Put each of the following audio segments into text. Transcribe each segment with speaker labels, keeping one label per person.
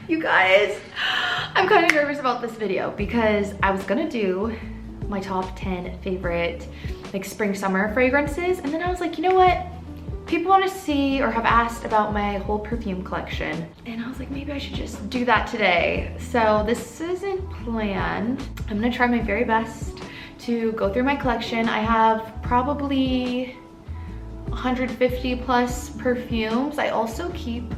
Speaker 1: You guys, I'm kind of nervous about this video because I was gonna do my top 10 favorite like spring summer fragrances, and then I was like, you know what? People want to see or have asked about my whole perfume collection, and I was like, maybe I should just do that today. So this isn't planned. I'm gonna try my very best to go through my collection. I have probably 150 plus perfumes. I also keep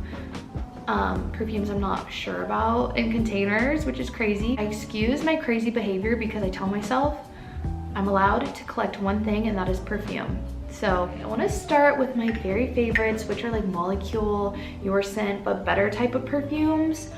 Speaker 1: perfumes I'm not sure about in containers, which is crazy. I excuse my crazy behavior because I tell myself I'm allowed to collect one thing, and that is perfume. So I want to start with my very favorites, which are like molecule, your scent, but better type of perfumes.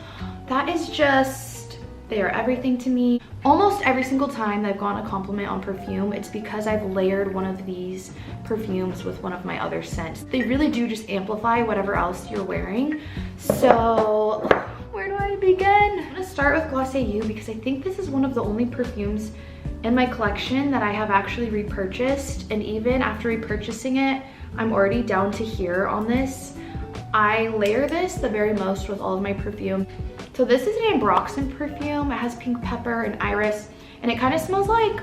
Speaker 1: That is just, they are everything to me. Almost every single time I've gotten a compliment on perfume, it's because I've layered one of these perfumes with one of my other scents. They really do just amplify whatever else you're wearing. So where do I begin? I'm gonna start with Glossier You because I think this is one of the only perfumes in my collection that I have actually repurchased, and even after repurchasing it, I'm already down to here on this. I layer this the very most with all of my perfume. So this is an Ambroxan perfume. It has pink pepper and iris, and it kind of smells like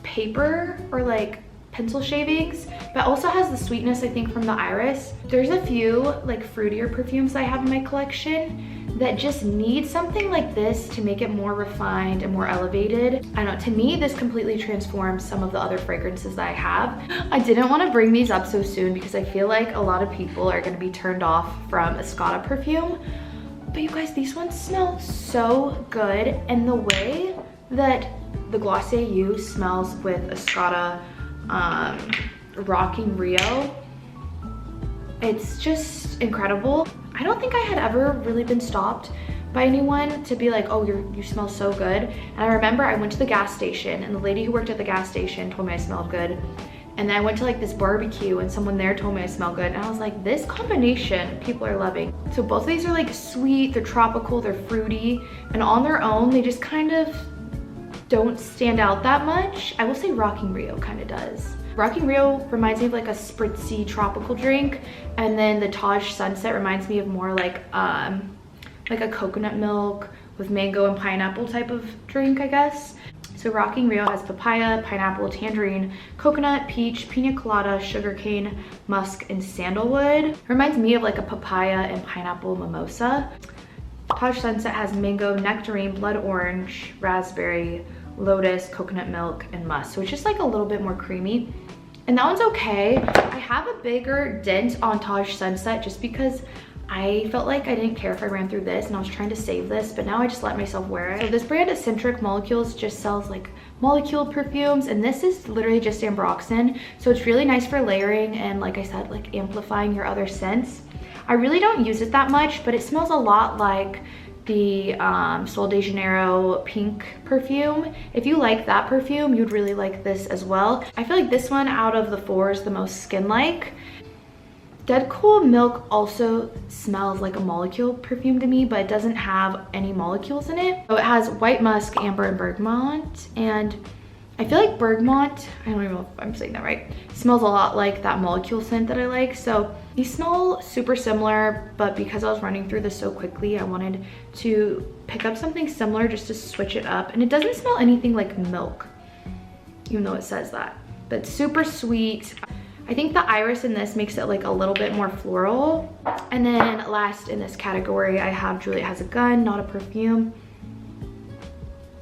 Speaker 1: paper or like pencil shavings, but also has the sweetness, I think, from the iris. There's a few like fruitier perfumes I have in my collection that just need something like this to make it more refined and more elevated. I don't know, to me, this completely transforms some of the other fragrances that I have. I didn't want to bring these up so soon because I feel like a lot of people are going to be turned off from Escada perfume. But you guys, these ones smell so good, and the way that the Glossier You smells with Escada Rockin Rio, it's just incredible. I don't think I had ever really been stopped by anyone to be like, oh, you smell so good. And I remember I went to the gas station, and the lady who worked at the gas station told me I smelled good. And then I went to like this barbecue, and someone there told me I smell good. And I was like, this combination people are loving. So both of these are like sweet, they're tropical, they're fruity, and on their own, they just kind of don't stand out that much. I will say Rockin Rio kind of does. Rockin Rio reminds me of like a spritzy tropical drink, and then the Taj Sunset reminds me of more like a coconut milk with mango and pineapple type of drink, I guess. So Rockin Rio has papaya, pineapple, tangerine, coconut, peach, pina colada, sugarcane, musk, and sandalwood. Reminds me of like a papaya and pineapple mimosa. Taj Sunset has mango, nectarine, blood orange, raspberry, lotus, coconut milk, and musk. So it's just like a little bit more creamy. And that one's okay. I have a bigger dent on Taj Sunset just because I felt like I didn't care if I ran through this, and I was trying to save this, but now I just let myself wear it. So this brand, Eccentric Molecules, just sells like molecule perfumes, and this is literally just Ambroxan. So it's really nice for layering and, like I said, like amplifying your other scents. I really don't use it that much, but it smells a lot like the Sol de Janeiro pink perfume. If you like that perfume, you'd really like this as well. I feel like this one out of the four is the most skin-like. Dedcool Milk also smells like a molecule perfume to me, but it doesn't have any molecules in it. So it has white musk, amber, and bergamot, and I feel like bergamot, I don't even know if I'm saying that right, smells a lot like that molecule scent that I like. So these smell super similar, but because I was running through this so quickly, I wanted to pick up something similar just to switch it up. And it doesn't smell anything like milk, even though it says that, but it's super sweet. I think the iris in this makes it like a little bit more floral. And then last in this category, I have Juliette Has a Gun, not a perfume.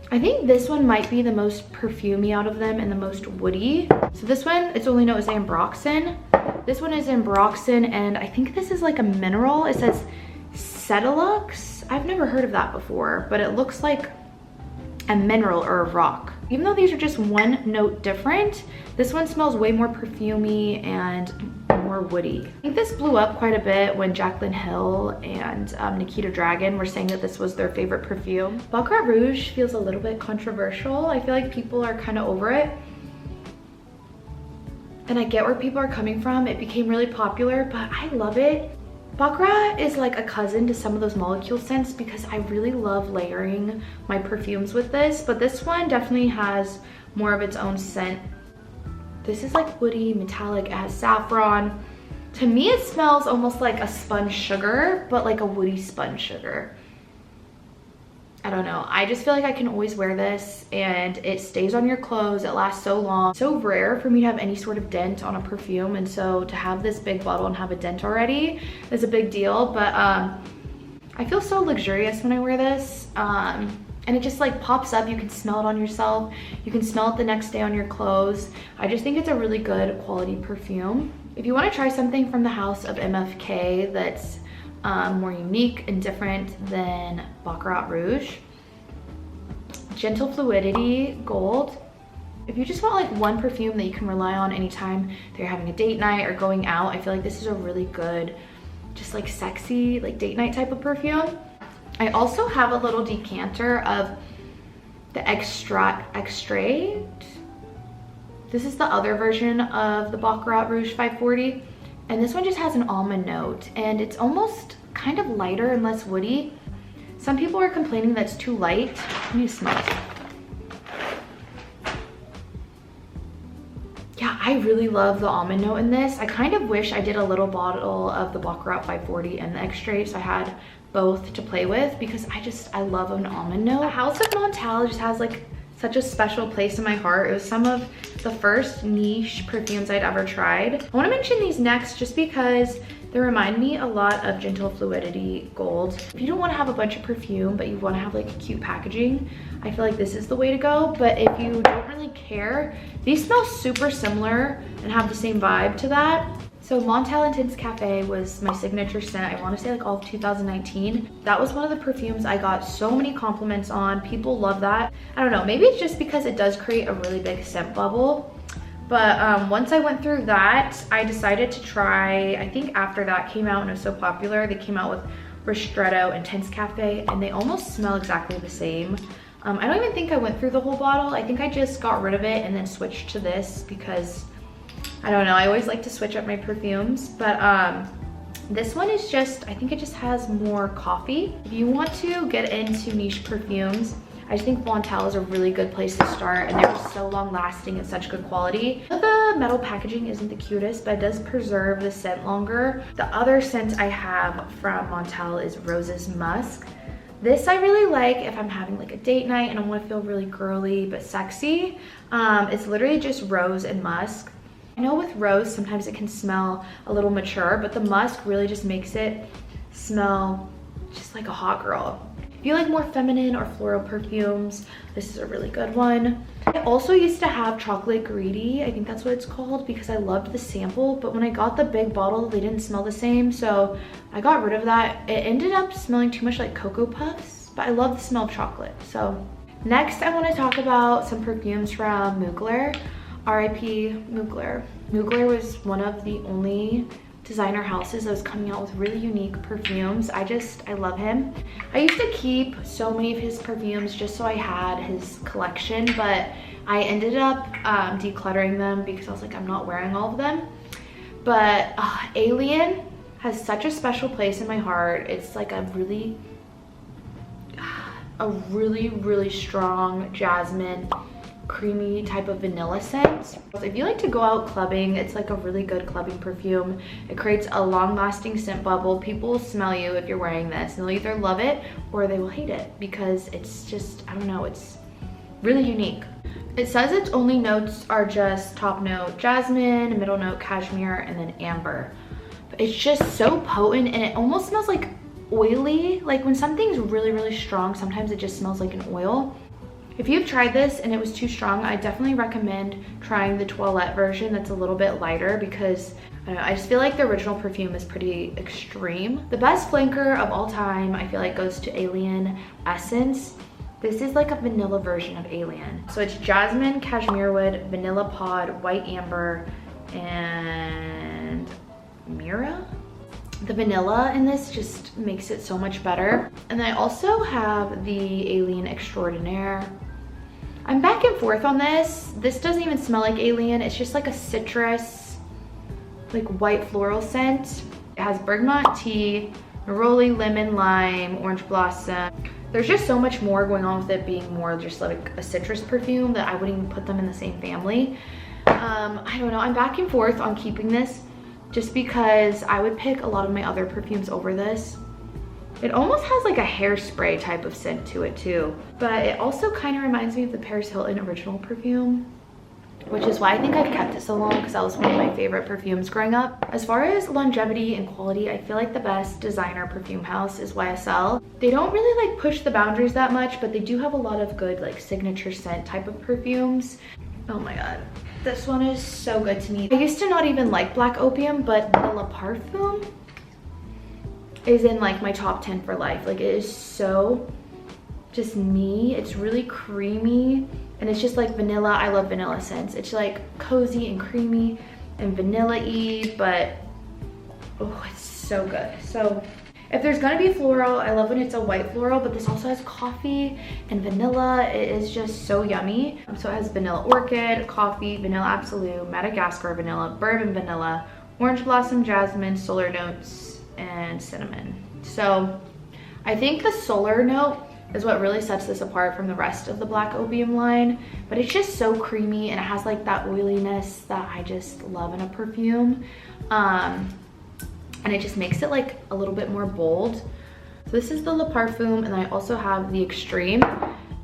Speaker 1: I think this one might be the most perfumey out of them and the most woody. So this one, it's only known as Ambroxan. This one is Ambroxan, and I think this is like a mineral. It says Cetilux. I've never heard of that before, but it looks like a mineral or a rock. Even though these are just one note different, this one smells way more perfumey and more woody. I think this blew up quite a bit when Jaclyn Hill and Nikita Dragun were saying that this was their favorite perfume. Baccarat Rouge feels a little bit controversial. I feel like people are kind of over it. And I get where people are coming from. It became really popular, but I love it. Baccarat is like a cousin to some of those molecule scents because I really love layering my perfumes with this, but this one definitely has more of its own scent. This is like woody, metallic, it has saffron. To me, it smells almost like a spun sugar, but like a woody spun sugar. I don't know. I just feel like I can always wear this and it stays on your clothes. It lasts so long. So rare for me to have any sort of dent on a perfume. And so to have this big bottle and have a dent already is a big deal. But I feel so luxurious when I wear this. And it just like pops up. You can smell it on yourself. You can smell it the next day on your clothes. I just think it's a really good quality perfume. If you want to try something from the house of MFK that's more unique and different than Baccarat Rouge, Gentle Fluidity Gold. If you just want like one perfume that you can rely on anytime that you're having a date night or going out, I feel like this is a really good, just like sexy, like date night type of perfume. I also have a little decanter of the Extrait. This is the other version of the Baccarat Rouge 540. And this one just has an almond note and it's almost kind of lighter and less woody. Some people are complaining that it's too light. Let me smell it. Yeah, I really love the almond note in this. I kind of wish I did a little bottle of the Baccarat 540 and the Extrait so I had both to play with because I love an almond note. The House of Montale just has like such a special place in my heart. It was some of the first niche perfumes I'd ever tried. I want to mention these next just because they remind me a lot of Gentle Fluidity Gold. If you don't want to have a bunch of perfume but you want to have like cute packaging, I feel like this is the way to go. But if you don't really care, these smell super similar and have the same vibe to that. So Montale Intense Cafe was my signature scent. I want to say like all of 2019. That was one of the perfumes I got so many compliments on. People love that. I don't know, maybe it's just because it does create a really big scent bubble. But once I went through that, I decided to try, I think after that came out and it was so popular, they came out with Ristretto Intense Cafe and they almost smell exactly the same. I don't even think I went through the whole bottle. I think I just got rid of it and then switched to this because I don't know, I always like to switch up my perfumes, but this one is just, I think it just has more coffee. If you want to get into niche perfumes, I just think Montale is a really good place to start and they're so long lasting and such good quality. The metal packaging isn't the cutest, but it does preserve the scent longer. The other scent I have from Montale is Roses Musk. This I really like if I'm having like a date night and I want to feel really girly but sexy. It's literally just rose and musk. I know with rose, sometimes it can smell a little mature, but the musk really just makes it smell just like a hot girl. If you like more feminine or floral perfumes, this is a really good one. I also used to have Chocolate Greedy, I think that's what it's called, because I loved the sample, but when I got the big bottle, they didn't smell the same, so I got rid of that. It ended up smelling too much like Cocoa Puffs, but I love the smell of chocolate. So next, I want to talk about some perfumes from Mugler. R.I.P. Mugler. Mugler was one of the only designer houses that was coming out with really unique perfumes. I love him. I used to keep so many of his perfumes just so I had his collection, but I ended up decluttering them because I was like, I'm not wearing all of them. But Alien has such a special place in my heart. It's like a really strong jasmine, creamy type of vanilla scent. If you like to go out clubbing, it's like a really good clubbing perfume. It creates a long-lasting scent bubble. People will smell you if you're wearing this and they'll either love it or they will hate it because it's just, I don't know, it's really unique. It says its only notes are just top note jasmine, middle note cashmere, and then amber. But it's just so potent and it almost smells like oily. Like when something's really strong, sometimes it just smells like an oil. If you've tried this and it was too strong, I definitely recommend trying the toilette version that's a little bit lighter because I don't know, I just feel like the original perfume is pretty extreme. The best flanker of all time, I feel like, goes to Alien Essence. This is like a vanilla version of Alien. So it's jasmine, cashmere wood, vanilla pod, white amber, and Mira. The vanilla in this just makes it so much better. And then I also have the Alien Extraordinaire. I'm back and forth on this. This doesn't even smell like Alien. It's just like a citrus, like white floral scent. It has bergamot tea, neroli, lemon, lime, orange blossom. There's just so much more going on with it being more just like a citrus perfume that I wouldn't even put them in the same family. I don't know, I'm back and forth on keeping this just because I would pick a lot of my other perfumes over this. It almost has like a hairspray type of scent to it too. But it also kind of reminds me of the Paris Hilton original perfume, which is why I think I've kept it so long, because that was one of my favorite perfumes growing up. As far as longevity and quality, I feel like the best designer perfume house is YSL. They don't really like push the boundaries that much, but they do have a lot of good like signature scent type of perfumes. Oh my god, this one is so good to me. I used to not even like black opium, but Vanilla Parfum is in like my top 10 for life. Like, it is so just me. It's really creamy, and it's just like vanilla. I love vanilla scents. It's like cozy and creamy and vanilla-y, but oh, it's so good. So if there's gonna be floral, I love when it's a white floral, but this also has coffee and vanilla. It is just so yummy. So it has vanilla orchid, coffee, vanilla absolute, Madagascar vanilla, bourbon vanilla, orange blossom, jasmine, solar notes, and cinnamon. So I think the solar note is what really sets this apart from the rest of the black opium line, but it's just so creamy, and it has like that oiliness that I just love in a perfume, and it just makes it like a little bit more bold. So this is the Le Parfum, and I also have the Extreme.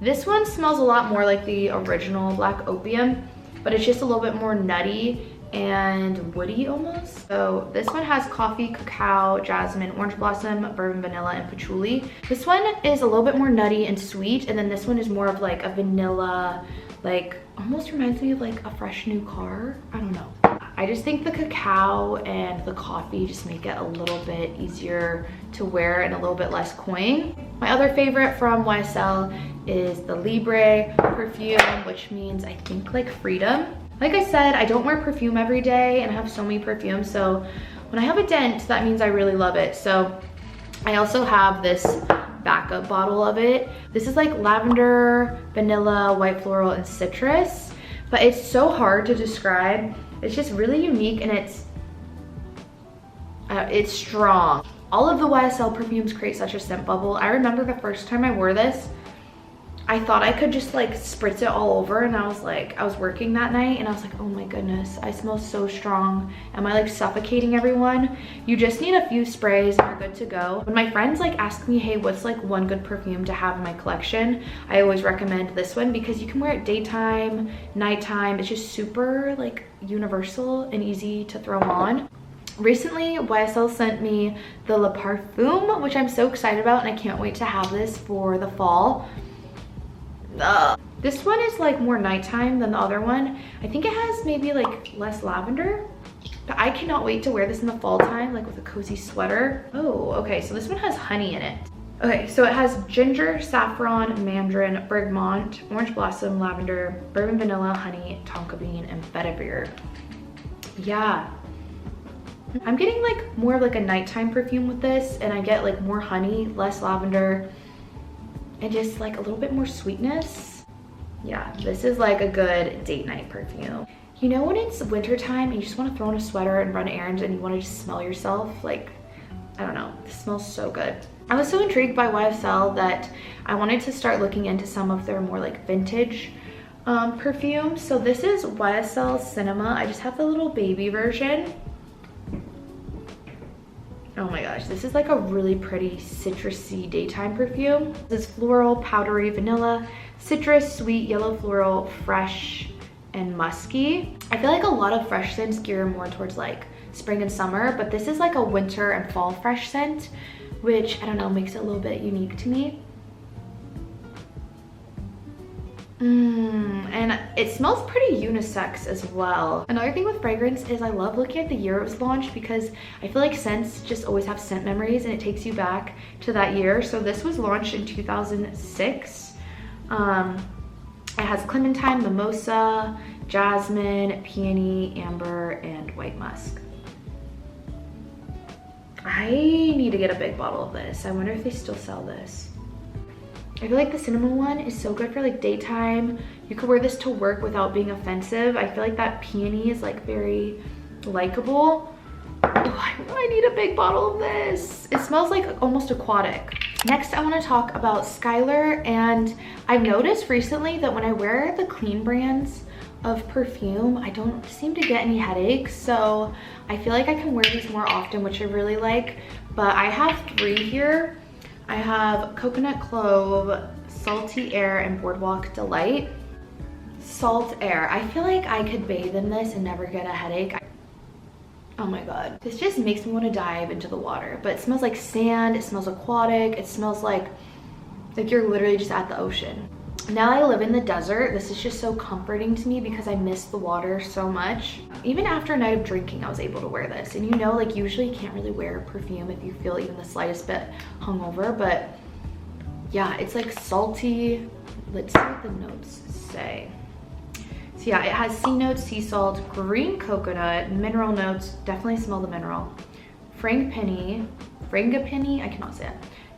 Speaker 1: This one smells a lot more like the original black opium, but it's just a little bit more nutty and woody almost. So this one has coffee, cacao, jasmine, orange blossom, bourbon vanilla, and patchouli. This one is a little bit more nutty and sweet, and then this one is more of like a vanilla, like almost reminds me of like a fresh new car. I don't know. I just think the cacao and the coffee just make it a little bit easier to wear and a little bit less cloying. My other favorite from YSL is the Libre perfume, which means I think like freedom. Like I said, I don't wear perfume every day, and I have so many perfumes, so when I have a dent, that means I really love it. So I also have this backup bottle of it. This is like lavender, vanilla, white floral, and citrus, but it's so hard to describe. It's just really unique, and it's strong. All of the YSL perfumes create such a scent bubble. I remember the first time I wore this, I thought I could just like spritz it all over, and I was working that night, and I was like, oh my goodness, I smell so strong. Am I like suffocating everyone? You just need a few sprays and you're good to go. When my friends like ask me, hey, what's like one good perfume to have in my collection, I always recommend this one, because you can wear it daytime, nighttime. It's just super like universal and easy to throw on. Recently, YSL sent me the Le Parfum, which I'm so excited about, and I can't wait to have this for the fall. This one is like more nighttime than the other one. I think it has maybe like less lavender, but I cannot wait to wear this in the fall time, like with a cozy sweater. Oh, okay, so this one has honey in it. Okay, so it has ginger, saffron, mandarin, bergamot, orange blossom, lavender, bourbon vanilla, honey, tonka bean, and vetiver. Yeah, I'm getting like more of like a nighttime perfume with this, and I get like more honey, less lavender, and just like a little bit more sweetness. Yeah, this is like a good date night perfume. You know when it's wintertime and you just want to throw on a sweater and run errands and you want to just smell yourself? Like, I don't know, this smells so good. I was so intrigued by YSL that I wanted to start looking into some of their more like vintage perfumes. So this is YSL Cinema. I just have the little baby version. Oh my gosh, this is like a really pretty citrusy daytime perfume. This is floral, powdery, vanilla, citrus, sweet, yellow floral, fresh, and musky. I feel like a lot of fresh scents gear more towards like spring and summer, but this is like a winter and fall fresh scent, which I don't know, makes it a little bit unique to me. And it smells pretty unisex as well. Another thing with fragrance is I love looking at the year it was launched, because I feel like scents just always have scent memories and it takes you back to that year. So this was launched in 2006. It has clementine, mimosa, jasmine, peony, amber, and white musk. I need to get a big bottle of this. I wonder if they still sell this. I feel like the cinnamon one is so good for like daytime. You could wear this to work without being offensive. I feel like that peony is like very likable. Oh, I need a big bottle of this. It smells like almost aquatic. Next, I want to talk about Skylar, and I've noticed recently that when I wear the clean brands of perfume, I don't seem to get any headaches, so I feel like I can wear these more often, which I really like. But I have 3 here. I have Coconut Clove, Salty Air, and Boardwalk Delight. Salt Air. I feel like I could bathe in this and never get a headache. Oh my god. This just makes me want to dive into the water. But it smells like sand, it smells aquatic, it smells like you're literally just at the ocean. Now I live in the desert, this is just so comforting to me because I miss the water so much. Even after a night of drinking, I was able to wear this. And you know, like usually you can't really wear perfume if you feel even the slightest bit hungover, but yeah, it's like salty. Let's see what the notes say. So yeah, it has sea notes, sea salt, green coconut, mineral notes, definitely smell the mineral. Frangipani, I cannot say it.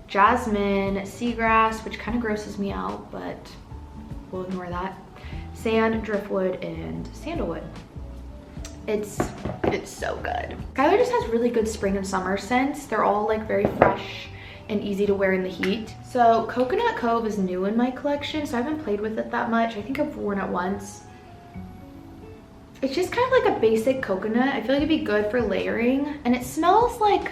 Speaker 1: Jasmine, seagrass, which kind of grosses me out, but we'll ignore that. Sand, driftwood, and sandalwood. It's so good. Skylar just has really good spring and summer scents. They're all like very fresh and easy to wear in the heat. So Coconut Cove is new in my collection, so I haven't played with it that much. I think I've worn it once. It's just kind of like a basic coconut. I feel like it'd be good for layering, and it smells like,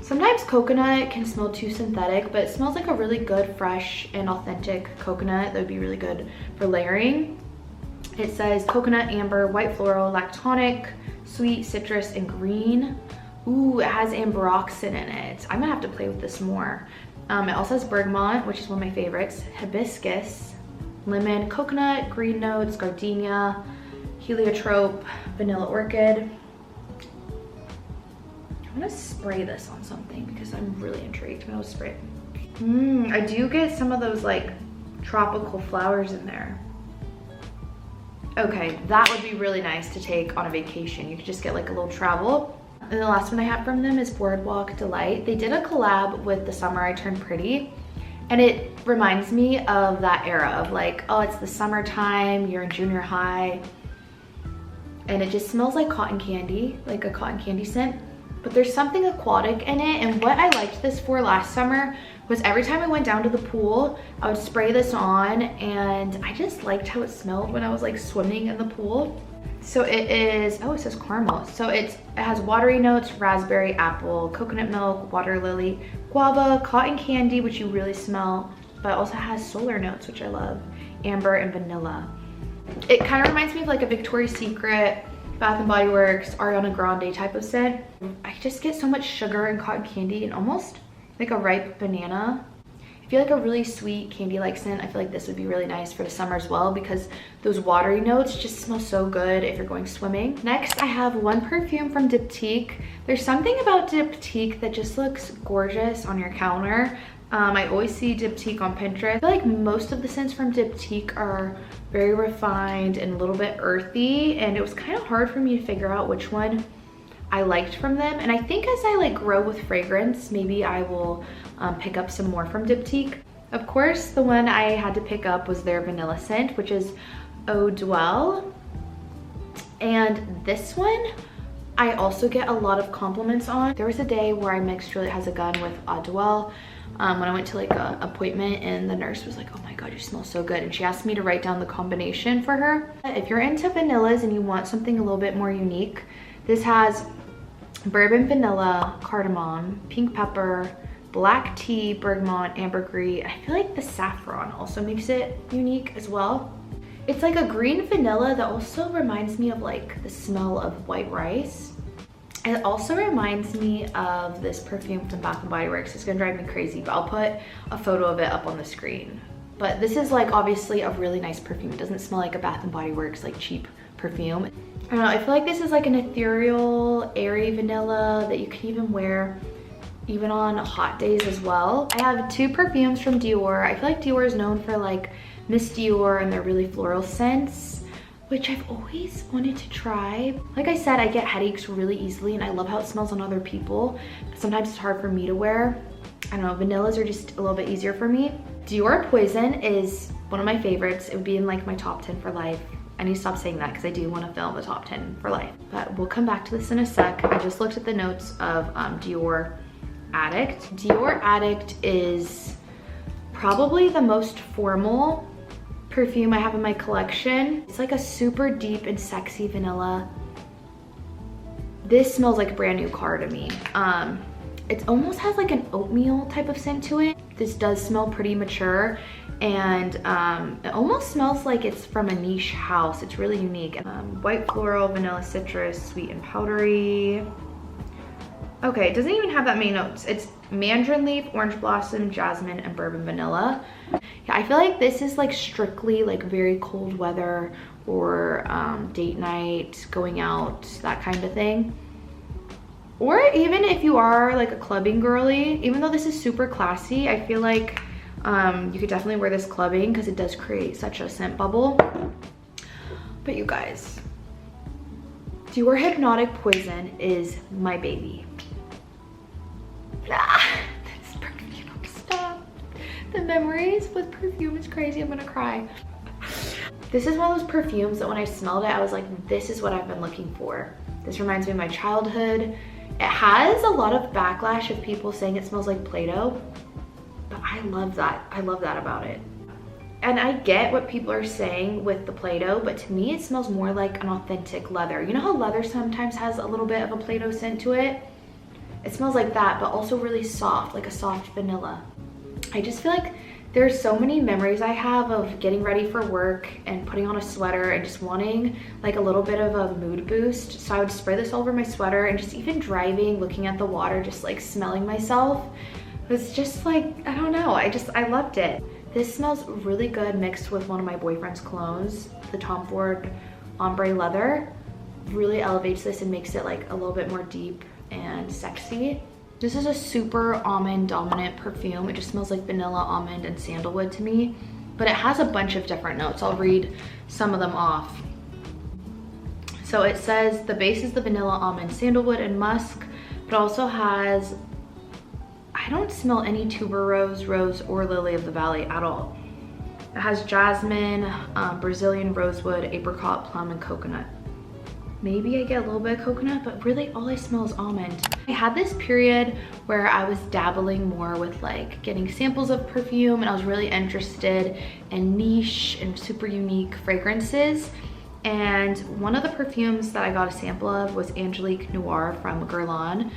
Speaker 1: sometimes coconut can smell too synthetic, but it smells like a really good, fresh, and authentic coconut that would be really good for layering. It says coconut, amber, white floral, lactonic, sweet, citrus, and green. Ooh, it has ambroxan in it. I'm gonna have to play with this more. It also has bergamot, which is one of my favorites, hibiscus, lemon, coconut, green notes, gardenia, heliotrope, vanilla orchid. I'm gonna spray this on something because I'm really intrigued. I'm gonna spray it. I do get some of those like tropical flowers in there. Okay, that would be really nice to take on a vacation. You could just get like a little travel. And the last one I have from them is Boardwalk Delight. They did a collab with The Summer I Turned Pretty, and it reminds me of that era of like, oh, it's the summertime, you're in junior high, and it just smells like cotton candy, like a cotton candy scent. But there's something aquatic in it, and what I liked this for last summer was every time I went down to the pool, I would spray this on, and I just liked how it smelled when I was like swimming in the pool. So it is, oh, it says caramel. So it has watery notes, raspberry, apple, coconut milk, water lily, guava, cotton candy, which you really smell, but it also has solar notes, which I love, amber, and vanilla. It kind of reminds me of like a Victoria's Secret, Bath & Body Works, Ariana Grande type of scent. I just get so much sugar and cotton candy and almost like a ripe banana. I feel like a really sweet candy-like scent. I feel like this would be really nice for the summer as well because those watery notes just smell so good if you're going swimming. Next, I have one perfume from Diptyque. There's something about Diptyque that just looks gorgeous on your counter. I always see Diptyque on Pinterest. I feel like most of the scents from Diptyque are very refined and a little bit earthy, and it was kind of hard for me to figure out which one I liked from them. And I think as I like grow with fragrance, maybe I will pick up some more from Diptyque. Of course, the one I had to pick up was their vanilla scent, which is Eau De Toilette. And this one, I also get a lot of compliments on. There was a day where I mixed Juliette Has a gun with Eau De Toilette when I went to like an appointment, and the nurse was like, oh my god, you smell so good, and she asked me to write down the combination for her. If you're into vanillas and you want something a little bit more unique, this has bourbon vanilla, cardamom, pink pepper, black tea, bergamot, ambergris. I feel like the saffron also makes it unique as well. It's like a green vanilla that also reminds me of like the smell of white rice. It also reminds me of this perfume from Bath & Body Works. It's gonna drive me crazy, but I'll put a photo of it up on the screen. But this is like obviously a really nice perfume. It doesn't smell like a Bath & Body Works like cheap perfume. I don't know, I feel like this is like an ethereal, airy vanilla that you can even wear even on hot days as well. I have two perfumes from Dior. I feel like Dior is known for like Miss Dior and their really floral scents, which I've always wanted to try. Like I said, I get headaches really easily, and I love how it smells on other people, but sometimes it's hard for me to wear. I don't know, vanillas are just a little bit easier for me. Dior Poison is one of my favorites. It would be in like my top 10 for life. I need to stop saying that because I do want to film a top 10 for life, but we'll come back to this in a sec. I just looked at the notes of Dior Addict. Dior Addict is probably the most formal perfume I have in my collection. It's like a super deep and sexy vanilla. This smells like a brand new car to me. It almost has like an oatmeal type of scent to it. This does smell pretty mature, and it almost smells like it's from a niche house. It's really unique. White floral, vanilla citrus, sweet and powdery. Okay, it doesn't even have that many notes. It's mandarin leaf, orange blossom, jasmine, and bourbon vanilla. Yeah, I feel like this is like strictly like very cold weather or date night, going out, that kind of thing. Or even if you are like a clubbing girly, even though this is super classy, I feel like you could definitely wear this clubbing because it does create such a scent bubble. But you guys, Dior Hypnotic Poison is my baby. This perfume, stop. The memories with perfume is crazy, I'm gonna cry. This is one of those perfumes that when I smelled it, I was like, this is what I've been looking for. This reminds me of my childhood. It has a lot of backlash of people saying it smells like Play-Doh, but I love that. I love that about it. And I get what people are saying with the Play-Doh, but to me, it smells more like an authentic leather. You know how leather sometimes has a little bit of a Play-Doh scent to it? It smells like that, but also really soft, like a soft vanilla. I just feel like there's so many memories I have of getting ready for work and putting on a sweater and just wanting like a little bit of a mood boost. So I would spray this all over my sweater, and just even driving, looking at the water, just like smelling myself. It was just like, I don't know, I loved it. This smells really good mixed with one of my boyfriend's colognes, the Tom Ford Ombre Leather. Really elevates this and makes it like a little bit more deep and sexy. This is a super almond dominant perfume. It just smells like vanilla, almond, and sandalwood to me, but it has a bunch of different notes. I'll read some of them off. So it says the base is the vanilla, almond, sandalwood, and musk, but also has, I don't smell any tuberose, rose, or lily of the valley at all. It has jasmine, Brazilian rosewood, apricot, plum, and coconut. Maybe I get a little bit of coconut, but really all I smell is almond. I had this period where I was dabbling more with like getting samples of perfume, and I was really interested in niche and super unique fragrances. And one of the perfumes that I got a sample of was Angelique Noir from Guerlain.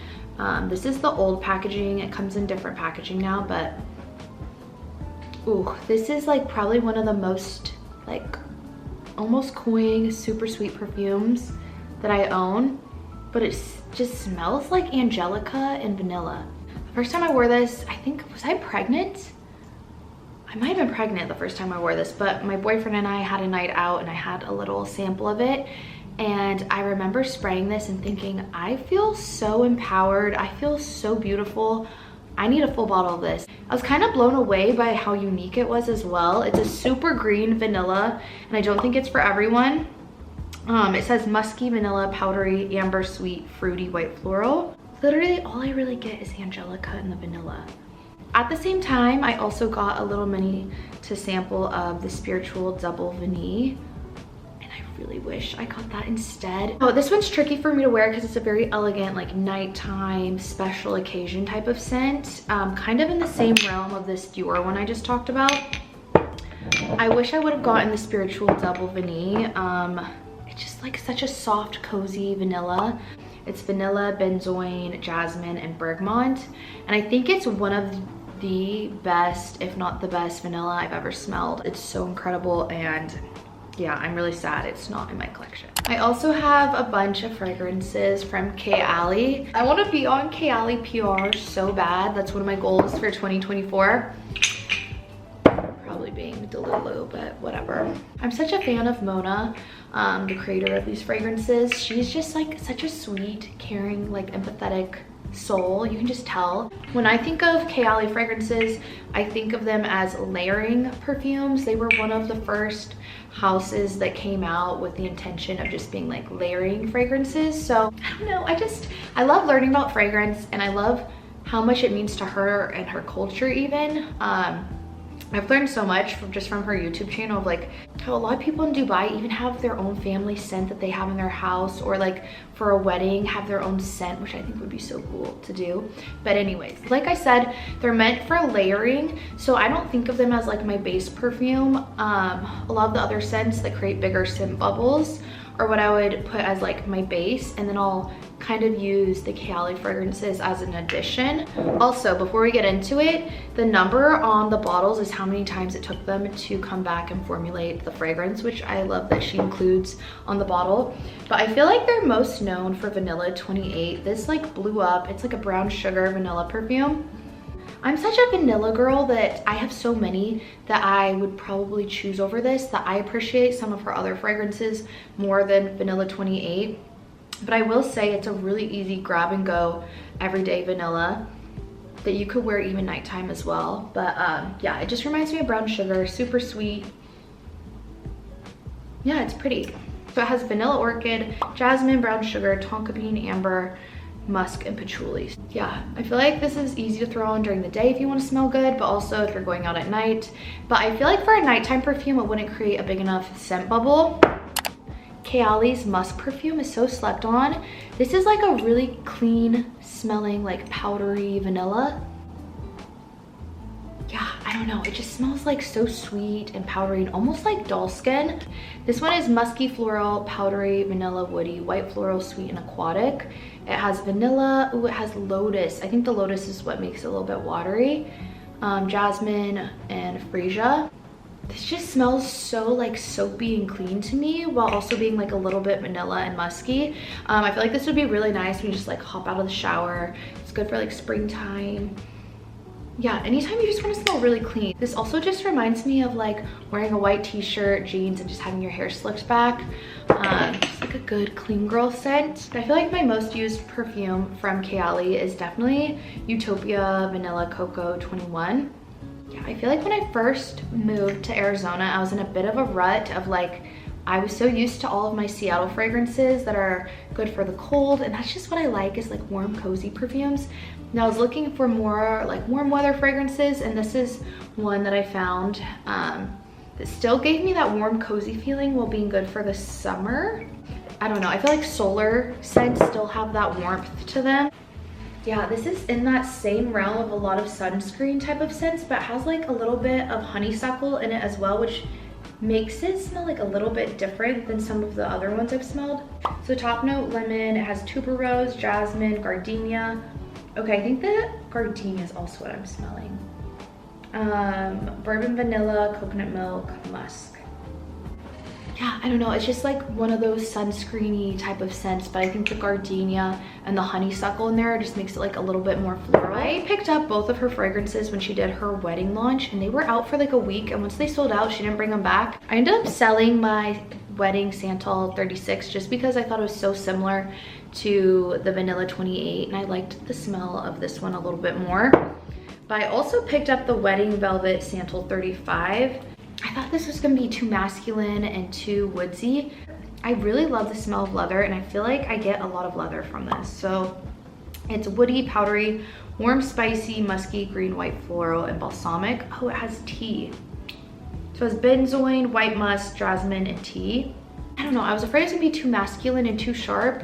Speaker 1: This is the old packaging. It comes in different packaging now, but ooh, this is like probably one of the most like almost cloying, super sweet perfumes that I own, but it just smells like angelica and vanilla. The first time I wore this, I think, was I pregnant? I might have been pregnant the first time I wore this, but my boyfriend and I had a night out and I had a little sample of it, and I remember spraying this and thinking, I feel so empowered, I feel so beautiful, I need a full bottle of this. I was kind of blown away by how unique it was as well. It's a super green vanilla, and I don't think it's for everyone. It says musky, vanilla, powdery, amber, sweet, fruity, white floral. Literally all I really get is angelica and the vanilla. At the same time, I also got a little mini to sample of the Spiritual Double Vanille, and I really wish I got that instead. Oh, this one's tricky for me to wear because it's a very elegant, like nighttime, special occasion type of scent. Kind of in the same realm of this Dior one I just talked about. I wish I would have gotten the Spiritual Double Vanille. It's just like such a soft, cozy vanilla. It's vanilla, benzoin, jasmine, and bergamot. And I think it's one of the best, if not the best, vanilla I've ever smelled. It's so incredible, and yeah, I'm really sad it's not in my collection. I also have a bunch of fragrances from Kayali. I want to be on Kayali PR so bad. That's one of my goals for 2024. Probably being Delulu, but whatever. I'm such a fan of Mona, the creator of these fragrances. She's just like such a sweet, caring, like empathetic soul. You can just tell. When I think of Kayali fragrances, I think of them as layering perfumes. They were one of the first houses that came out with the intention of just being like layering fragrances. So I don't know, I love learning about fragrance, and I love how much it means to her and her culture even. I've learned so much just from her YouTube channel of like how a lot of people in Dubai even have their own family scent that they have in their house, or like for a wedding have their own scent, which I think would be so cool to do. But anyways, like I said, they're meant for layering, so I don't think of them as like my base perfume. A lot of the other scents that create bigger scent bubbles are what I would put as like my base, and then I'll kind of use the Kayali fragrances as an addition. Also, before we get into it, the number on the bottles is how many times it took them to come back and formulate the fragrance, which I love that she includes on the bottle. But I feel like they're most known for Vanilla 28. This like blew up. It's like a brown sugar vanilla perfume. I'm such a vanilla girl that I have so many that I would probably choose over this, that I appreciate some of her other fragrances more than Vanilla 28. But I will say it's a really easy grab and go everyday vanilla that you could wear even nighttime as well. But yeah, it just reminds me of brown sugar, super sweet. Yeah, it's pretty. So it has vanilla orchid, jasmine, brown sugar, tonka bean, amber, musk, and patchouli. Yeah, I feel like this is easy to throw on during the day if you want to smell good, but also if you're going out at night. But I feel like for a nighttime perfume, it wouldn't create a big enough scent bubble. Kayali's Musk perfume is so slept on. This is like a really clean smelling, like powdery vanilla. Yeah, I don't know, it just smells like so sweet and powdery and almost like doll skin. This one is musky floral, powdery, vanilla, woody, white floral, sweet, and aquatic. It has vanilla. Ooh, it has lotus. I think the lotus is what makes it a little bit watery. Jasmine and freesia. This just smells so like soapy and clean to me while also being like a little bit vanilla and musky. I feel like this would be really nice when you just like hop out of the shower. It's good for like springtime. Yeah, anytime you just want to smell really clean. This also just reminds me of like wearing a white t-shirt, jeans, and just having your hair slicked back. Just like a good clean girl scent. I feel like my most used perfume from Kayali is definitely Utopia Vanilla Coco 21. Yeah, I feel like when I first moved to Arizona, I was in a bit of a rut of like, I was so used to all of my Seattle fragrances that are good for the cold, and that's just what I like, is like warm, cozy perfumes. Now I was looking for more like warm weather fragrances, and this is one that I found that still gave me that warm, cozy feeling while being good for the summer. I don't know, I feel like solar scents still have that warmth to them. Yeah, this is in that same realm of a lot of sunscreen type of scents, but it has like a little bit of honeysuckle in it as well, which makes it smell like a little bit different than some of the other ones I've smelled. So top note, lemon. It has tuberose, jasmine, gardenia. Okay, I think the gardenia is also what I'm smelling. Bourbon vanilla, coconut milk, musk. Yeah, I don't know, it's just like one of those sunscreeny type of scents, but I think the gardenia and the honeysuckle in there just makes it like a little bit more floral. I picked up both of her fragrances when she did her wedding launch, and they were out for like a week, and once they sold out, she didn't bring them back. I ended up selling my wedding Santal 36 just because I thought it was so similar to the Vanilla 28, and I liked the smell of this one a little bit more. But I also picked up the wedding velvet Santal 35. I thought this was gonna be too masculine and too woodsy. I really love the smell of leather, and I feel like I get a lot of leather from this. So it's woody, powdery, warm, spicy, musky, green, white, floral, and balsamic. Oh, it has tea. So it has benzoin, white musk, jasmine, and tea. I don't know, I was afraid it was gonna be too masculine and too sharp,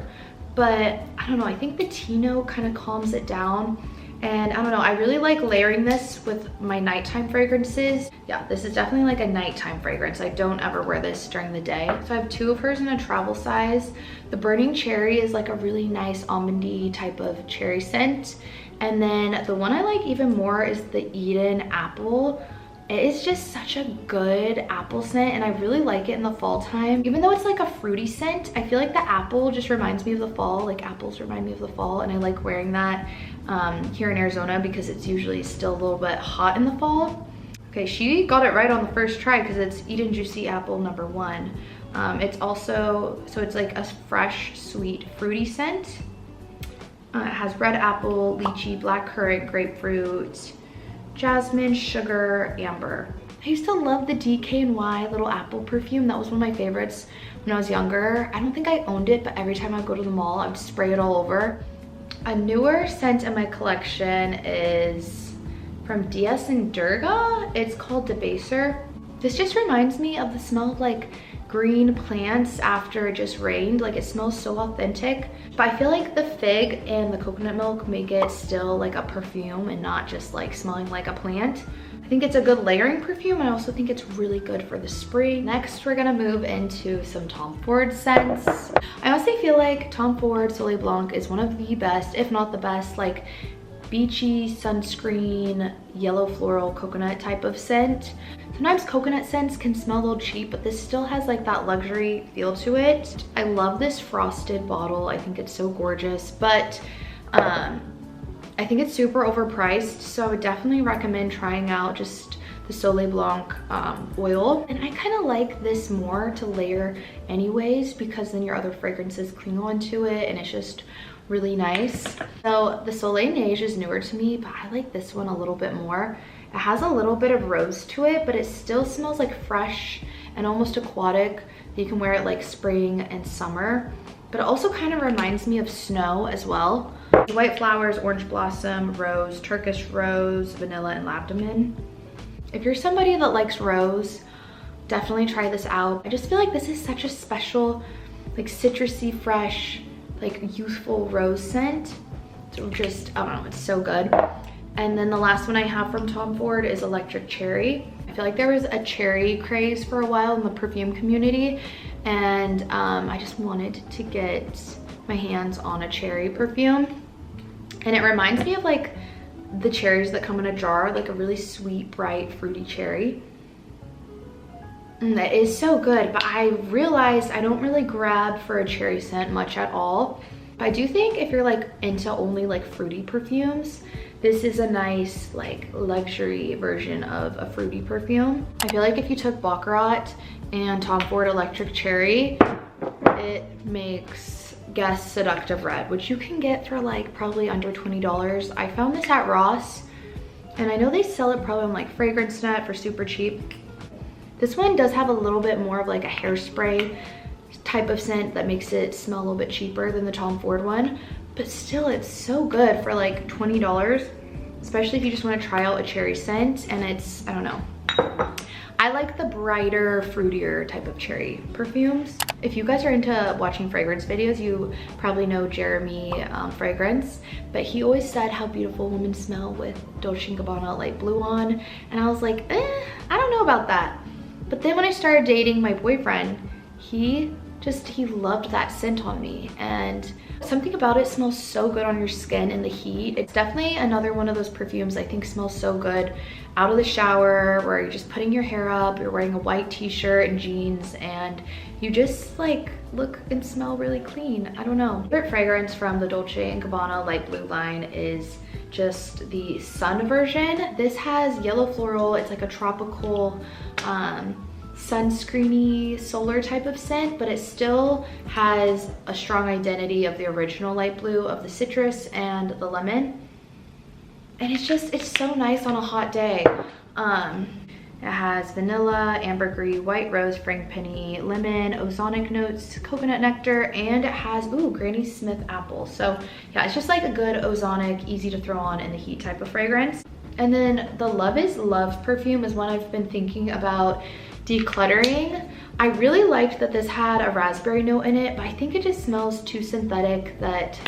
Speaker 1: but I don't know, I think the tea note kind of calms it down. And I don't know, I really like layering this with my nighttime fragrances. Yeah, this is definitely like a nighttime fragrance. I don't ever wear this during the day. So I have two of hers in a travel size. The Burning Cherry is like a really nice almondy type of cherry scent. And then the one I like even more is the Eden Apple. It is just such a good apple scent, and I really like it in the fall time. Even though it's like a fruity scent, I feel like the apple just reminds me of the fall. Like apples remind me of the fall, and I like wearing that here in Arizona because it's usually still a little bit hot in the fall. Okay, she got it right on the first try because it's Eden Juicy Apple #1. It's also, so it's like a fresh, sweet, fruity scent. It has red apple, lychee, blackcurrant, grapefruit, jasmine, sugar, amber. I used to love the DKNY little apple perfume. That was one of my favorites when I was younger. I don't think I owned it, but every time I go to the mall, I would spray it all over. A newer scent in my collection is from DS and Durga. It's called Debaser. This just reminds me of the smell of like green plants after it just rained. Like it smells so authentic, but I feel like the fig and the coconut milk make it still like a perfume and not just like smelling like a plant. I think it's a good layering perfume. I also think it's really good for the spring. Next, we're gonna move into some Tom Ford scents. I honestly feel like Tom Ford Soleil Blanc is one of the best, if not the best, like beachy sunscreen, yellow floral coconut type of scent. Sometimes coconut scents can smell a little cheap, but this still has like that luxury feel to it. I love this frosted bottle. I think it's so gorgeous, but I think it's super overpriced, so I would definitely recommend trying out just the Soleil Blanc oil. And I kind of like this more to layer anyways, because then your other fragrances cling onto it and it's just really nice. So the Soleil Neige is newer to me, but I like this one a little bit more. It has a little bit of rose to it, but it still smells like fresh and almost aquatic. You can wear it like spring and summer, but it also kind of reminds me of snow as well. White flowers, orange blossom, rose, Turkish rose, vanilla, and labdamen. If you're somebody that likes rose, definitely try this out. I just feel like this is such a special, like citrusy, fresh, like youthful rose scent. So just, I don't know, it's so good. And then the last one I have from Tom Ford is Electric Cherry. I feel like there was a cherry craze for a while in the perfume community, and I just wanted to get my hands on a cherry perfume. And it reminds me of like the cherries that come in a jar, like a really sweet, bright, fruity cherry. That is so good, but I realized I don't really grab for a cherry scent much at all. But I do think if you're like into only like fruity perfumes, this is a nice like luxury version of a fruity perfume. I feel like if you took Baccarat and Tom Ford Electric Cherry, it makes Guess Seductive Red, which you can get for like probably under $20. I found this at Ross, and I know they sell it probably on like Fragrance Net for super cheap. This one does have a little bit more of like a hairspray type of scent that makes it smell a little bit cheaper than the Tom Ford one, but still it's so good for like $20, especially if you just want to try out a cherry scent. And it's, I don't know, I like the brighter, fruitier type of cherry perfumes. If you guys are into watching fragrance videos, you probably know Jeremy Fragrance, but he always said how beautiful women smell with Dolce & Gabbana Light Blue on, and I was like, I don't know about that. But then when I started dating my boyfriend, he loved that scent on me, and something about it smells so good on your skin in the heat. It's definitely another one of those perfumes I think smells so good out of the shower, where you're just putting your hair up, you're wearing a white t-shirt and jeans, and you just like look and smell really clean. I don't know. My favorite fragrance from the Dolce & Gabbana Light Blue line is just the Sun version. This has yellow floral. It's like a tropical sunscreeny solar type of scent, but it still has a strong identity of the original light blue of the citrus and the lemon. And it's so nice on a hot day. It has vanilla, ambergris, white rose, frangipani, lemon, ozonic notes, coconut nectar, and it has, ooh, Granny Smith apple. So yeah, it's just like a good ozonic, easy to throw on in the heat type of fragrance. And then the Love is Love perfume is one I've been thinking about decluttering. I really liked that this had a raspberry note in it, but I think it just smells too synthetic that,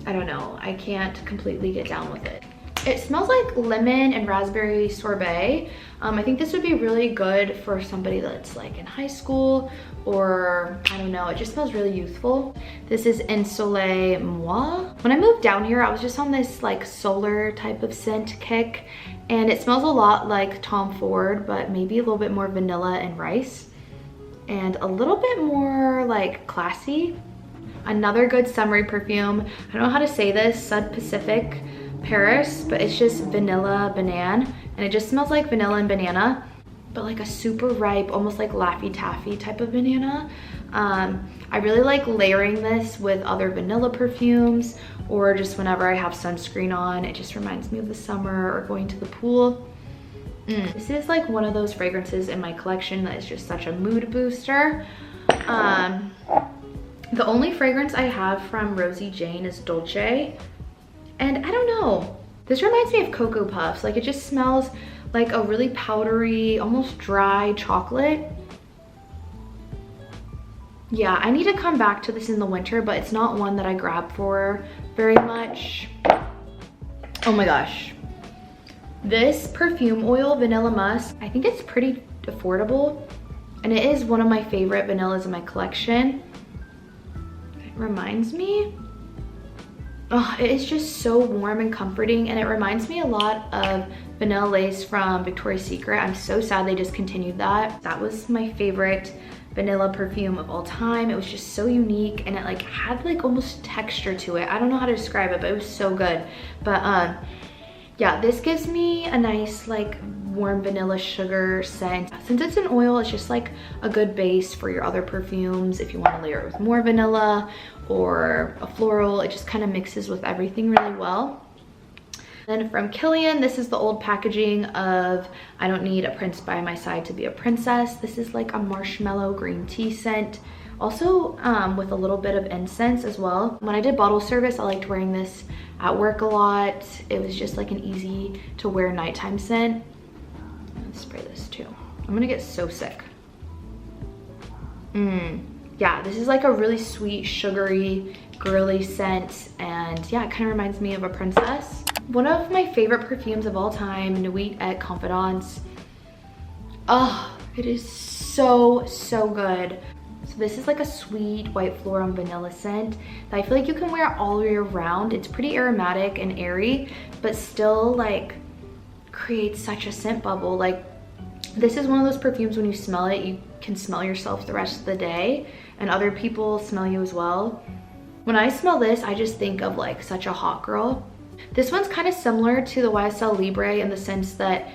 Speaker 1: I don't know, I can't completely get down with it. It smells like lemon and raspberry sorbet. I think this would be really good for somebody that's like in high school, or I don't know, it just smells really youthful. This is En Soleil Moi. When I moved down here, I was just on this like solar type of scent kick, and it smells a lot like Tom Ford, but maybe a little bit more vanilla and rice, and a little bit more like classy. Another good summery perfume, I don't know how to say this, Sud Pacific Paris, but it's just vanilla banana, and it just smells like vanilla and banana, but like a super ripe, almost like Laffy Taffy type of banana. I really like layering this with other vanilla perfumes, or just whenever I have sunscreen on. It just reminds me of the summer or going to the pool. This is like one of those fragrances in my collection that is just such a mood booster. The only fragrance I have from Rosie Jane is Dolce. And I don't know, this reminds me of Cocoa Puffs. Like, it just smells like a really powdery, almost dry chocolate. Yeah, I need to come back to this in the winter, but it's not one that I grab for very much. Oh my gosh. This perfume oil, Vanilla Musk, I think it's pretty affordable. And it is one of my favorite vanillas in my collection. It reminds me, oh, it is just so warm and comforting, and it reminds me a lot of Vanilla Lace from Victoria's Secret. I'm so sad they discontinued that. That was my favorite vanilla perfume of all time. It was just so unique, and it like had like almost texture to it. I don't know how to describe it, but it was so good. But yeah, this gives me a nice like warm vanilla sugar scent. Since it's an oil, it's just like a good base for your other perfumes. If you want to layer it with more vanilla or a floral, it just kind of mixes with everything really well. Then from Kilian, this is the old packaging of I Don't Need a Prince by My Side to Be a Princess. This is like a marshmallow green tea scent. Also with a little bit of incense as well. When I did bottle service, I liked wearing this at work a lot. It was just like an easy to wear nighttime scent. Let's spray this too. I'm gonna get so sick. Yeah, this is like a really sweet, sugary, girly scent, and yeah, it kind of reminds me of a princess. One of my favorite perfumes of all time, Nuit et Confidence. Oh, it is so, so good. So this is like a sweet white floral and vanilla scent that I feel like you can wear all year round. It's pretty aromatic and airy, but still like creates such a scent bubble. Like this is one of those perfumes when you smell it, you can smell yourself the rest of the day, and other people smell you as well. When I smell this, I just think of like such a hot girl. This one's kind of similar to the YSL Libre in the sense that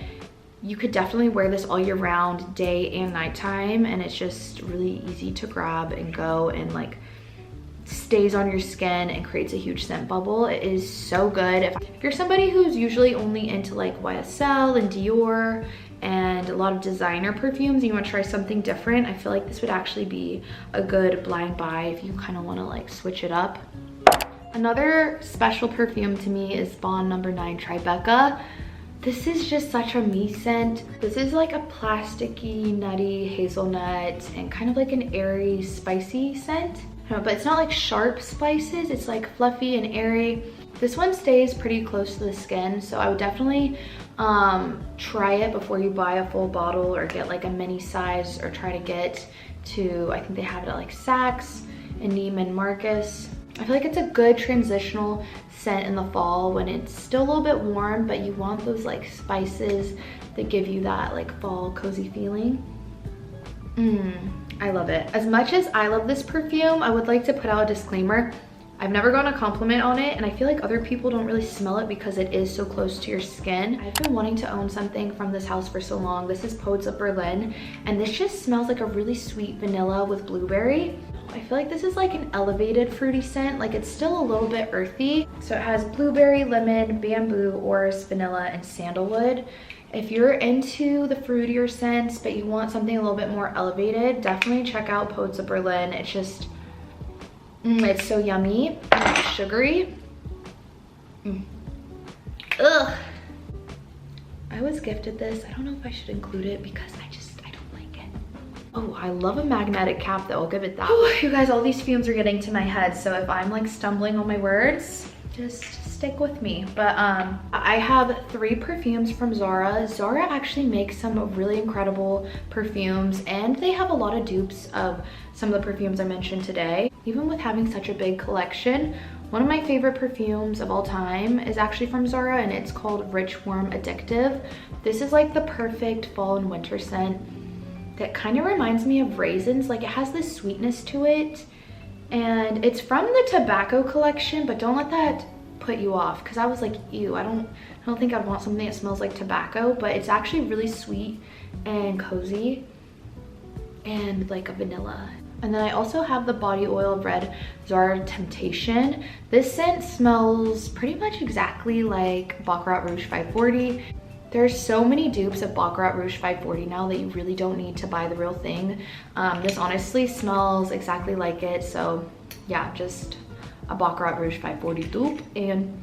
Speaker 1: you could definitely wear this all year round, day and nighttime, and it's just really easy to grab and go, and like stays on your skin and creates a huge scent bubble. It is so good. If you're somebody who's usually only into like YSL and Dior and a lot of designer perfumes, and you want to try something different, I feel like this would actually be a good blind buy if you kind of want to like switch it up. Another special perfume to me is Bond No. 9 Tribeca. This is just such a me scent. This is like a plasticky, nutty hazelnut and kind of like an airy, spicy scent. But it's not like sharp spices, it's like fluffy and airy. This one stays pretty close to the skin, so I would definitely try it before you buy a full bottle or get like a mini size, or try to get to, I think they have it at like Saks and Neiman Marcus. I feel like it's a good transitional scent in the fall when it's still a little bit warm, but you want those like spices that give you that like fall cozy feeling. I love it. As much as I love this perfume, I would like to put out a disclaimer. I've never gotten a compliment on it, and I feel like other people don't really smell it because it is so close to your skin. I've been wanting to own something from this house for so long. This is Poets of Berlin, and this just smells like a really sweet vanilla with blueberry. I feel like this is like an elevated fruity scent. Like it's still a little bit earthy. So it has blueberry, lemon, bamboo, orris, vanilla, and sandalwood. If you're into the fruitier scents, but you want something a little bit more elevated, definitely check out Poets of Berlin. It's just, it's so yummy and it's sugary. Ugh. I was gifted this. I don't know if I should include it because I don't like it. Oh, I love a magnetic cap though. I'll give it that. Oh, you guys, all these fumes are getting to my head. So if I'm like stumbling on my words, just stick with me. But I have 3 perfumes from Zara. Zara actually makes some really incredible perfumes, and they have a lot of dupes of some of the perfumes I mentioned today. Even with having such a big collection, one of my favorite perfumes of all time is actually from Zara, and it's called Rich Warm Addictive. This is like the perfect fall and winter scent that kind of reminds me of raisins. Like it has this sweetness to it, and it's from the tobacco collection, but don't let that put you off, because I was like, ew, I don't think I'd want something that smells like tobacco, but it's actually really sweet and cozy and like a vanilla. And then I also have the body oil of Red Zara Temptation. This scent smells pretty much exactly like Baccarat Rouge 540. There's so many dupes of Baccarat Rouge 540 now that you really don't need to buy the real thing. This honestly smells exactly like it. So yeah, just a Baccarat Rouge 540 dupe, and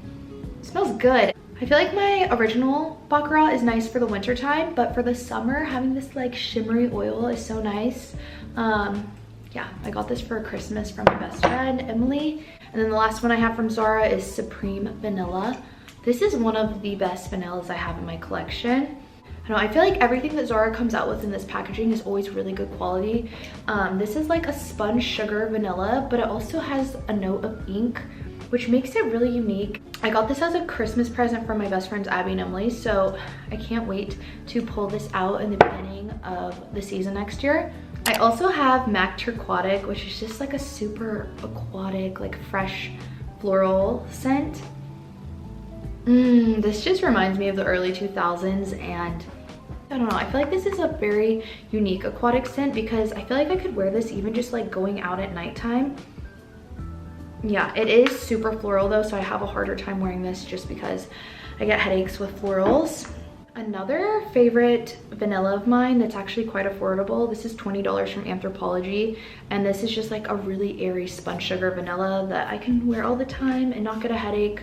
Speaker 1: it smells good. I feel like my original Baccarat is nice for the winter time, but for the summer, having this like shimmery oil is so nice. Yeah, I got this for Christmas from my best friend, Emily. And then the last one I have from Zara is Supreme Vanilla. This is one of the best vanillas I have in my collection. I feel like everything that Zara comes out with in this packaging is always really good quality. This is like a sponge sugar vanilla, but it also has a note of ink, which makes it really unique. I got this as a Christmas present from my best friends Abby and Emily, so I can't wait to pull this out in the beginning of the season next year. I also have MAC Turquatic, which is just like a super aquatic, like fresh floral scent. This just reminds me of the early 2000s, and I don't know, I feel like this is a very unique aquatic scent because I feel like I could wear this even just like going out at nighttime. Yeah, it is super floral though, so I have a harder time wearing this just because I get headaches with florals. Another favorite vanilla of mine that's actually quite affordable, this is $20 from Anthropologie, and this is just like a really airy sponge sugar vanilla that I can wear all the time and not get a headache.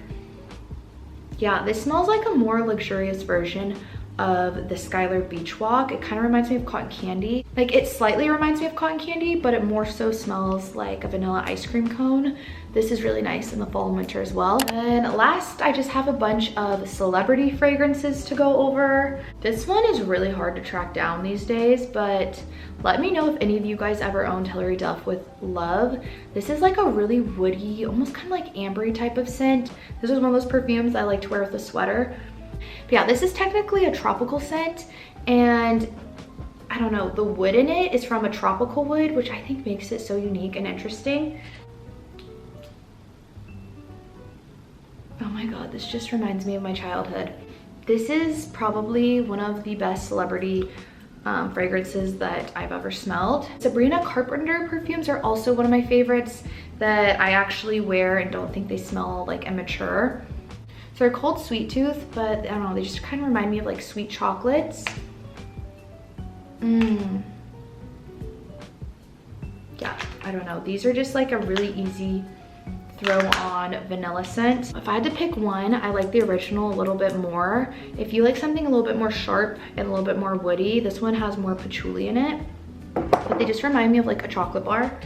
Speaker 1: Yeah, this smells like a more luxurious version of the Skylar Beach Walk. It kind of reminds me of cotton candy. Like, it slightly reminds me of cotton candy, but it more so smells like a vanilla ice cream cone. This is really nice in the fall and winter as well. And last, I just have a bunch of celebrity fragrances to go over. This one is really hard to track down these days, but let me know if any of you guys ever owned Hilary Duff with Love. This is like a really woody, almost kind of like ambery type of scent. This is one of those perfumes I like to wear with a sweater. But yeah, this is technically a tropical scent, and I don't know, the wood in it is from a tropical wood, which I think makes it so unique and interesting. Oh my god, this just reminds me of my childhood. This is probably one of the best celebrity fragrances that I've ever smelled. Sabrina Carpenter perfumes are also one of my favorites that I actually wear and don't think they smell like immature. So they're called Sweet Tooth, but I don't know, they just kind of remind me of like sweet chocolates. Yeah, I don't know. These are just like a really easy throw on vanilla scent. If I had to pick one, I like the original a little bit more. If you like something a little bit more sharp and a little bit more woody, this one has more patchouli in it. But they just remind me of like a chocolate bar.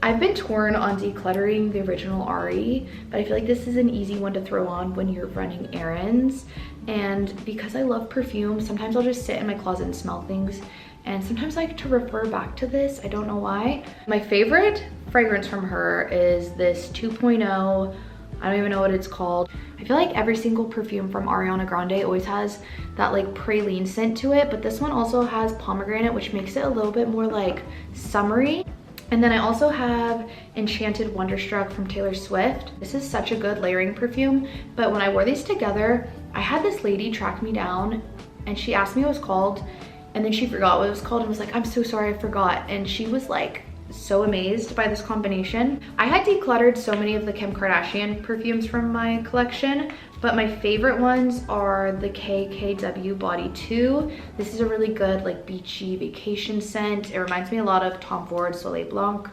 Speaker 1: I've been torn on decluttering the original Ari, but I feel like this is an easy one to throw on when you're running errands. And because I love perfume, sometimes I'll just sit in my closet and smell things. And sometimes I like to refer back to this, I don't know why. My favorite fragrance from her is this 2.0, I don't even know what it's called. I feel like every single perfume from Ariana Grande always has that like praline scent to it, but this one also has pomegranate, which makes it a little bit more like summery. And then I also have Enchanted Wonderstruck from Taylor Swift. This is such a good layering perfume, but when I wore these together, I had this lady track me down and she asked me what it was called, and then she forgot what it was called and was like, I'm so sorry, I forgot. And she was like so amazed by this combination. I had decluttered so many of the Kim Kardashian perfumes from my collection, but my favorite ones are the KKW Body 2. This is a really good like beachy vacation scent. It reminds me a lot of Tom Ford Soleil Blanc.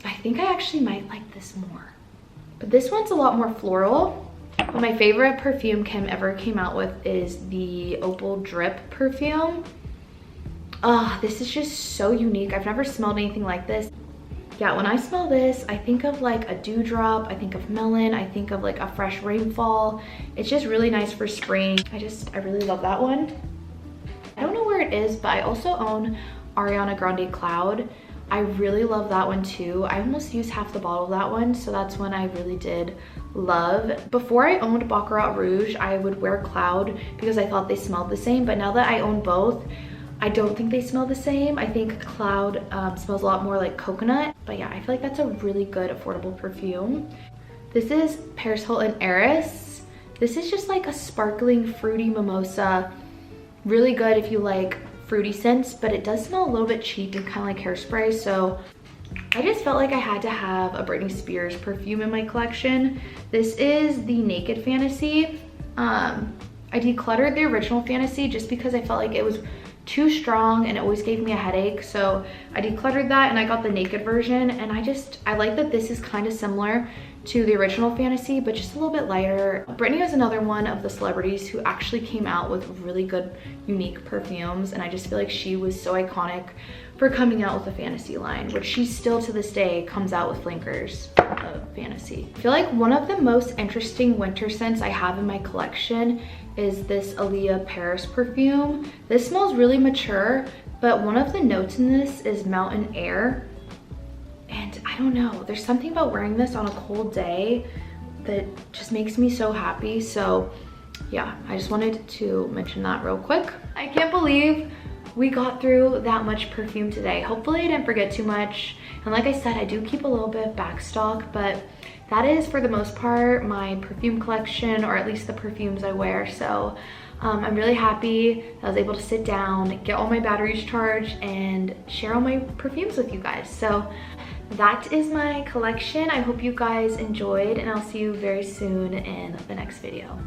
Speaker 1: I think I actually might like this more, but this one's a lot more floral. But my favorite perfume Kim ever came out with is the Opal Drip perfume. This is just so unique. I've never smelled anything like this. Yeah, when I smell this, I think of like a dewdrop, I think of melon, I think of like a fresh rainfall. It's just really nice for spring. I really love that one. I don't know where it is, but I also own Ariana Grande Cloud. I really love that one too. I almost used half the bottle of that one, so that's one I really did love. Before I owned Baccarat Rouge, I would wear Cloud because I thought they smelled the same, but now that I own both, I don't think they smell the same. I think Cloud smells a lot more like coconut. But yeah, I feel like that's a really good affordable perfume. This is Paris Hilton Heiress. This is just like a sparkling fruity mimosa. Really good if you like fruity scents, but it does smell a little bit cheap and kind of like hairspray. So I just felt like I had to have a Britney Spears perfume in my collection. This is the Naked Fantasy. I decluttered the original Fantasy just because I felt like it was too strong and it always gave me a headache, so I decluttered that and I got the naked version. And I like that this is kind of similar to the original Fantasy, but just a little bit lighter. Brittany was another one of the celebrities who actually came out with really good, unique perfumes, and I just feel like she was so iconic for coming out with a Fantasy line, which she still to this day comes out with flankers of Fantasy. I feel like one of the most interesting winter scents I have in my collection is this Aaliyah Paris perfume. This smells really mature, but one of the notes in this is mountain air. And I don't know, there's something about wearing this on a cold day that just makes me so happy. So yeah, I just wanted to mention that real quick. I can't believe we got through that much perfume today. Hopefully I didn't forget too much. And like I said, I do keep a little bit of back stock, but that is for the most part my perfume collection, or at least the perfumes I wear. So I'm really happy I was able to sit down, get all my batteries charged, and share all my perfumes with you guys. So that is my collection. I hope you guys enjoyed, and I'll see you very soon in the next video.